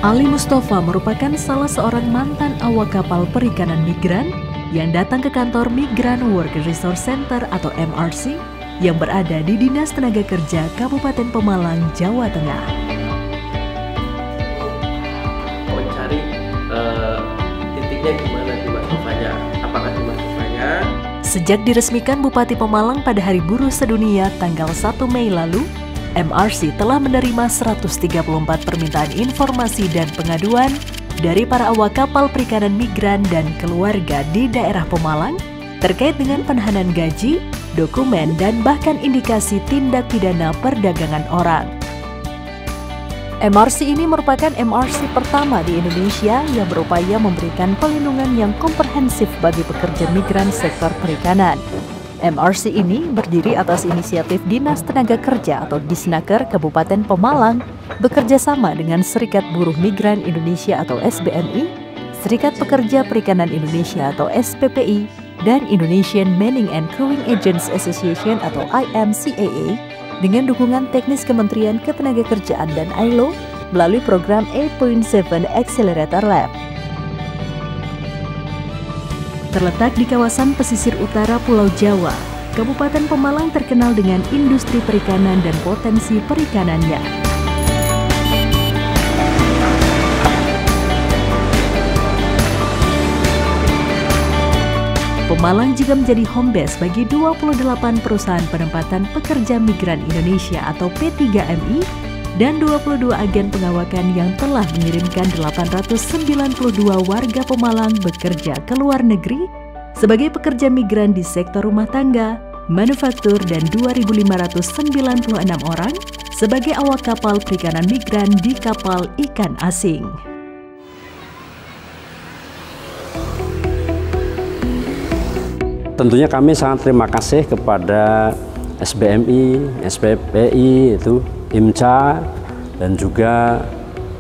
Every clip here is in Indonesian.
Ali Mustafa merupakan salah seorang mantan awak kapal perikanan migran yang datang ke kantor Migran Work Resource Center atau MRC yang berada di Dinas Tenaga Kerja Kabupaten Pemalang, Jawa Tengah. Mencari titiknya gimana di Mustafanya, apakah di Mustafanya? Sejak diresmikan Bupati Pemalang pada Hari Buruh Sedunia tanggal 1 Mei lalu, MRC telah menerima 134 permintaan informasi dan pengaduan dari para awak kapal perikanan migran dan keluarga di daerah Pemalang terkait dengan penahanan gaji, dokumen, dan bahkan indikasi tindak pidana perdagangan orang. MRC ini merupakan MRC pertama di Indonesia yang berupaya memberikan pelindungan yang komprehensif bagi pekerja migran sektor perikanan. MRC ini berdiri atas inisiatif Dinas Tenaga Kerja atau Disnaker Kabupaten Pemalang bekerja sama dengan Serikat Buruh Migran Indonesia atau SBMI, Serikat Pekerja Perikanan Indonesia atau SPPI, dan Indonesian Manning and Crewing Agents Association atau IMCAA dengan dukungan teknis Kementerian Ketenagakerjaan dan ILO melalui program 8.7 Accelerator Lab. Terletak di kawasan pesisir utara Pulau Jawa, Kabupaten Pemalang terkenal dengan industri perikanan dan potensi perikanannya. Pemalang juga menjadi home base bagi 28 perusahaan penempatan pekerja migran Indonesia atau P3MI dan 22 agen pengawakan yang telah mengirimkan 892 warga Pemalang bekerja ke luar negeri sebagai pekerja migran di sektor rumah tangga, manufaktur, dan 2.596 orang sebagai awak kapal perikanan migran di kapal ikan asing. Tentunya kami sangat terima kasih kepada SBMI, SPPI, itu IMCA, dan juga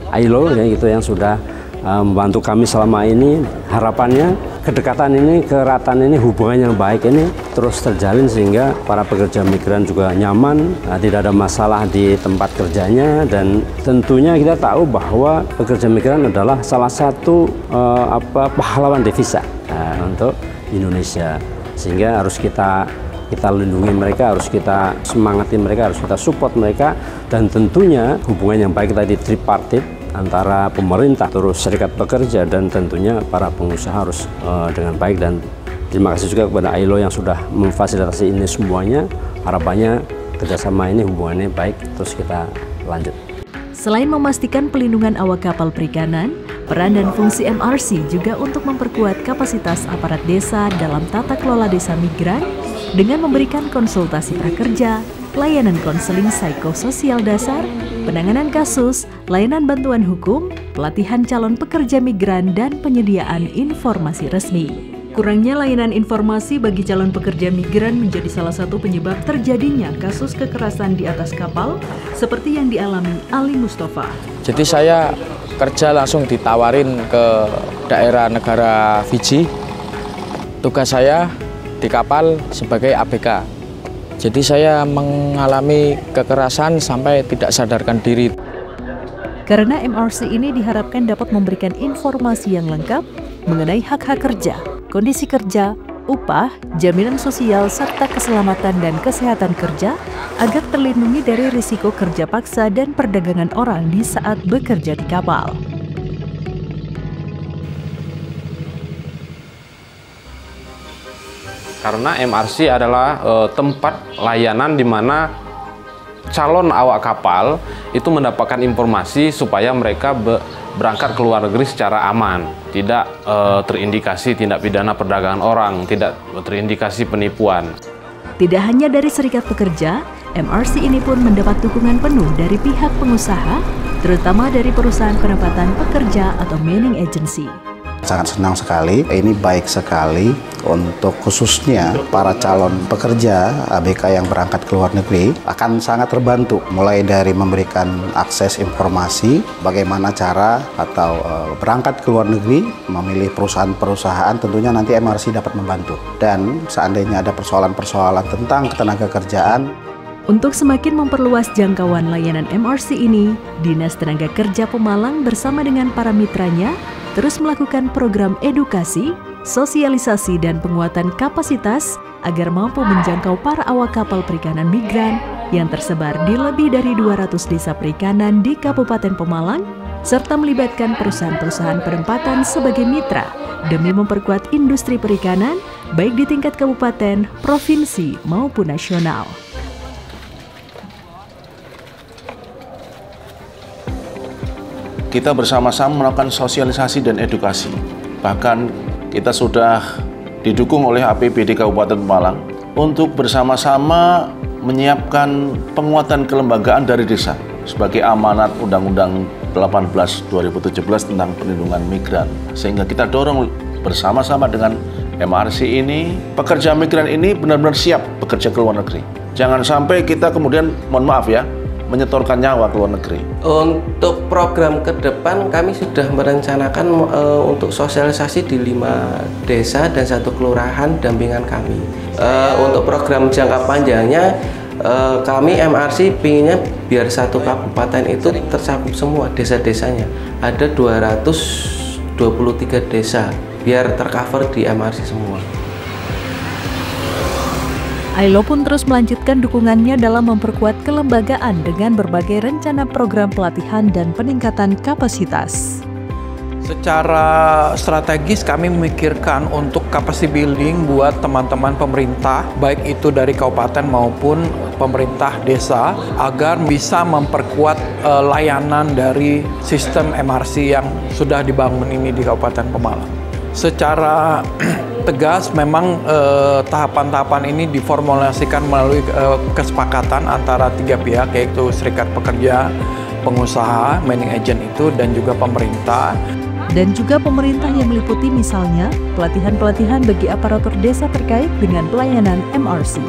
ILO ya, gitu, yang sudah membantu kami selama ini. Harapannya kedekatan ini, keratan ini, hubungan yang baik ini terus terjalin sehingga para pekerja migran juga nyaman, tidak ada masalah di tempat kerjanya, dan tentunya kita tahu bahwa pekerja migran adalah salah satu pahlawan devisa untuk Indonesia. Sehingga harus kita lindungi mereka, harus kita semangati mereka, harus kita support mereka, dan tentunya hubungan yang baik tadi tripartit antara pemerintah, terus serikat pekerja, dan tentunya para pengusaha harus dengan baik. Dan terima kasih juga kepada ILO yang sudah memfasilitasi ini semuanya. Harapannya kerjasama ini hubungannya baik, terus kita lanjut. Selain memastikan pelindungan awak kapal perikanan, peran dan fungsi MRC juga untuk memperkuat kapasitas aparat desa dalam tata kelola desa migran dengan memberikan konsultasi prakerja, layanan konseling psikososial dasar, penanganan kasus, layanan bantuan hukum, pelatihan calon pekerja migran, dan penyediaan informasi resmi. Kurangnya layanan informasi bagi calon pekerja migran menjadi salah satu penyebab terjadinya kasus kekerasan di atas kapal seperti yang dialami Ali Mustafa. Jadi saya kerja langsung ditawarin ke daerah negara Fiji. Tugas saya di kapal sebagai ABK. Jadi saya mengalami kekerasan sampai tidak sadarkan diri. Karena MRC ini diharapkan dapat memberikan informasi yang lengkap mengenai hak-hak kerja, kondisi kerja, upah, jaminan sosial, serta keselamatan dan kesehatan kerja agar terlindungi dari risiko kerja paksa dan perdagangan orang di saat bekerja di kapal. Karena MRC adalah tempat layanan di mana calon awak kapal itu mendapatkan informasi supaya mereka berangkat ke luar negeri secara aman, tidak terindikasi tindak pidana perdagangan orang, tidak terindikasi penipuan. Tidak hanya dari serikat pekerja, MRC ini pun mendapat dukungan penuh dari pihak pengusaha, terutama dari perusahaan penempatan pekerja atau manning agency. Sangat senang sekali, ini baik sekali untuk khususnya para calon pekerja ABK yang berangkat ke luar negeri akan sangat terbantu, mulai dari memberikan akses informasi bagaimana cara atau berangkat ke luar negeri, memilih perusahaan-perusahaan, tentunya nanti MRC dapat membantu. Dan seandainya ada persoalan-persoalan tentang ketenaga kerjaan, Untuk semakin memperluas jangkauan layanan MRC ini, Dinas Tenaga Kerja Pemalang bersama dengan para mitranya terus melakukan program edukasi, sosialisasi, dan penguatan kapasitas agar mampu menjangkau para awak kapal perikanan migran yang tersebar di lebih dari 200 desa perikanan di Kabupaten Pemalang, serta melibatkan perusahaan-perusahaan penempatan sebagai mitra demi memperkuat industri perikanan baik di tingkat kabupaten, provinsi, maupun nasional. Kita bersama-sama melakukan sosialisasi dan edukasi. Bahkan kita sudah didukung oleh APBD Kabupaten Pemalang untuk bersama-sama menyiapkan penguatan kelembagaan dari desa sebagai amanat Undang-Undang 18 2017 tentang perlindungan migran. Sehingga kita dorong bersama-sama dengan MRC ini, pekerja migran ini benar-benar siap bekerja ke luar negeri. Jangan sampai kita kemudian, mohon maaf ya, menyetorkan nyawa ke luar negeri. Untuk program ke depan kami sudah merencanakan untuk sosialisasi di 5 desa dan 1 kelurahan dampingan kami. Untuk program jangka panjangnya kami MRC pinginnya biar 1 kabupaten itu tercakup semua desa-desanya. Ada 223 desa biar tercover di MRC semua. AILO pun terus melanjutkan dukungannya dalam memperkuat kelembagaan dengan berbagai rencana program pelatihan dan peningkatan kapasitas. Secara strategis kami memikirkan untuk capacity building buat teman-teman pemerintah, baik itu dari kabupaten maupun pemerintah desa, agar bisa memperkuat layanan dari sistem MRC yang sudah dibangun ini di Kabupaten Pemalang. Secara tegas memang tahapan-tahapan ini diformulasikan melalui kesepakatan antara 3 pihak, yaitu serikat pekerja, pengusaha, manning agent itu, dan juga pemerintah. Dan juga pemerintah yang meliputi misalnya pelatihan-pelatihan bagi aparatur desa terkait dengan pelayanan MRC.